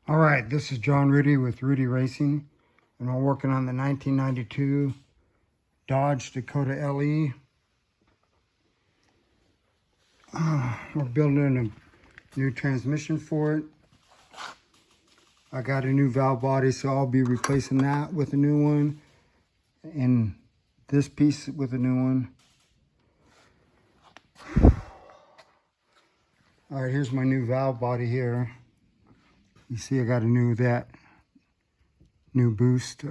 All right, this is John Rudy with Rudy Racing, and we're working on the 1992 Dodge Dakota LE. We're building a new transmission for it. I got a new valve body, so I'll be replacing that with a new one, and this piece with a new one. All right, here's my new valve body here. You see I got a new boost,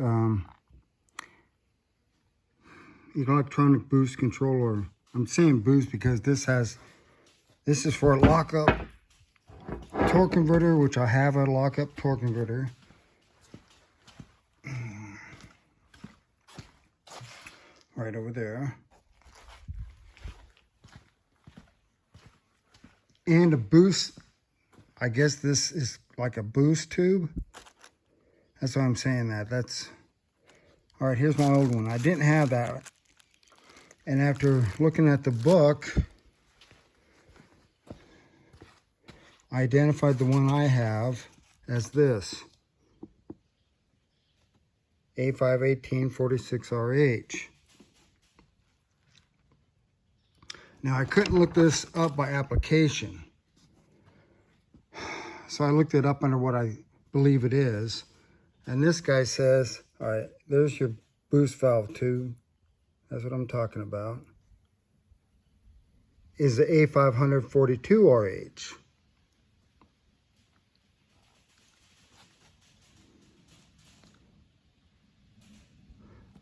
electronic boost controller. I'm saying boost because this is for a lockup torque converter, which I have a lockup torque converter. Right over there. And a boost, I guess this is like a boost tube. That's why I'm saying that. All right, here's my old one. I didn't have that. And after looking at the book, I identified the one I have as this. A51846RH. Now, I couldn't look this up by application. So I looked it up under what I believe it is. And this guy says, all right, there's your boost valve tube. That's what I'm talking about. Is the A542RH.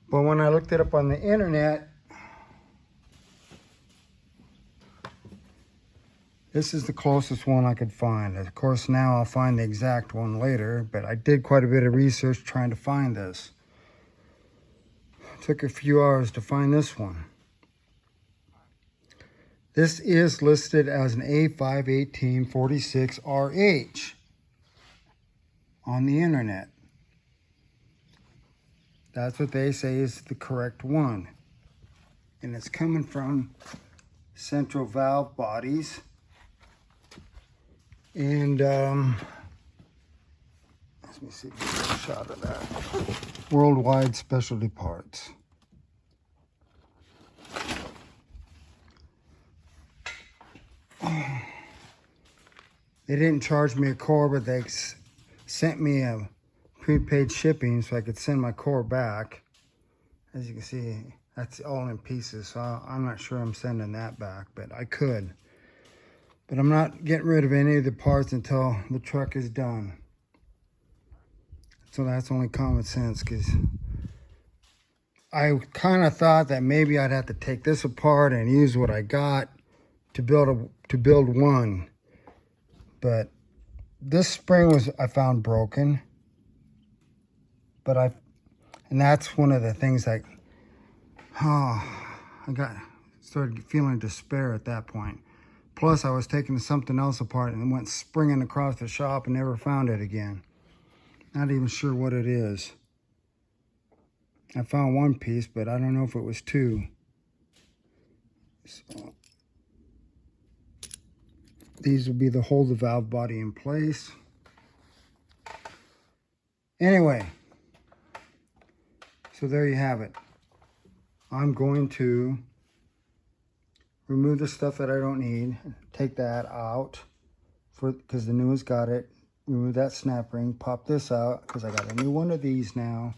But when I looked it up on the internet, this is the closest one I could find. Of course, now I'll find the exact one later, but I did quite a bit of research trying to find this. It took a few hours to find this one. This is listed as an A51846RH on the internet. That's what they say is the correct one. And it's coming from Central Valve Bodies. And let me see if we can get a shot of that. Worldwide Specialty Parts. They didn't charge me a core, but they sent me a prepaid shipping so I could send my core back. As you can see, that's all in pieces, so I'm not sure I'm sending that back, but I could. But I'm not getting rid of any of the parts until the truck is done. So that's only common sense, because I kind of thought that maybe I'd have to take this apart and use what I got to build one. But this spring I found broken. And that's one of the things that, I started feeling despair at that point. Plus, I was taking something else apart and went springing across the shop and never found it again. Not even sure what it is. I found one piece, but I don't know if it was two. So, these will be to hold the valve body in place. Anyway, so there you have it. I'm going to remove the stuff that I don't need, take that out because the new one's got it. Remove that snap ring, pop this out because I got a new one of these now.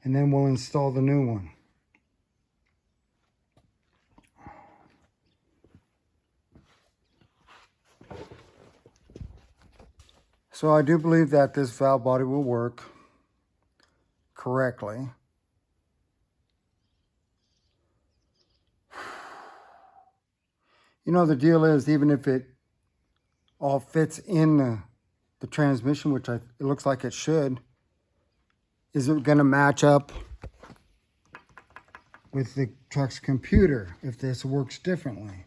And then we'll install the new one. So I do believe that this valve body will work correctly. You know, the deal is, even if it all fits in the transmission, which it looks like it should, is it going to match up with the truck's computer if this works differently?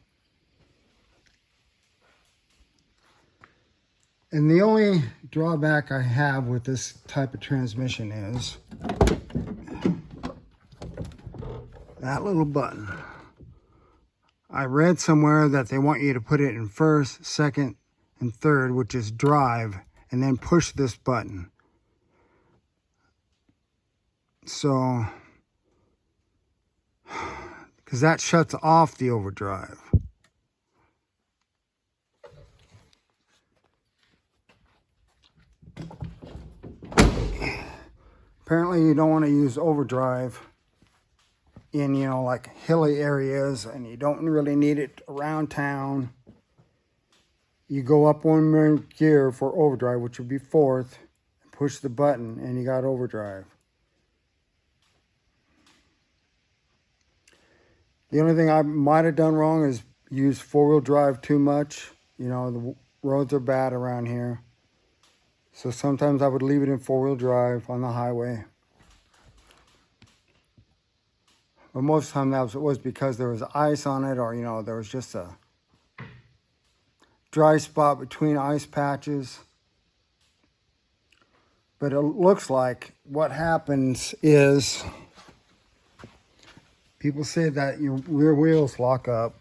And the only drawback I have with this type of transmission is that little button. I read somewhere that they want you to put it in first, second, and third, which is drive, and then push this button. So, because that shuts off the overdrive. Apparently you don't want to use overdrive in, you know, like hilly areas, and you don't really need it around town. You go up one gear for overdrive, which would be fourth, push the button, and you got overdrive. The only thing I might have done wrong is use four-wheel drive too much. You know, the roads are bad around here. So sometimes I would leave it in four-wheel drive on the highway. But most of the time that was because there was ice on it, or, you know, there was just a dry spot between ice patches. But it looks like what happens is people say that your rear wheels lock up.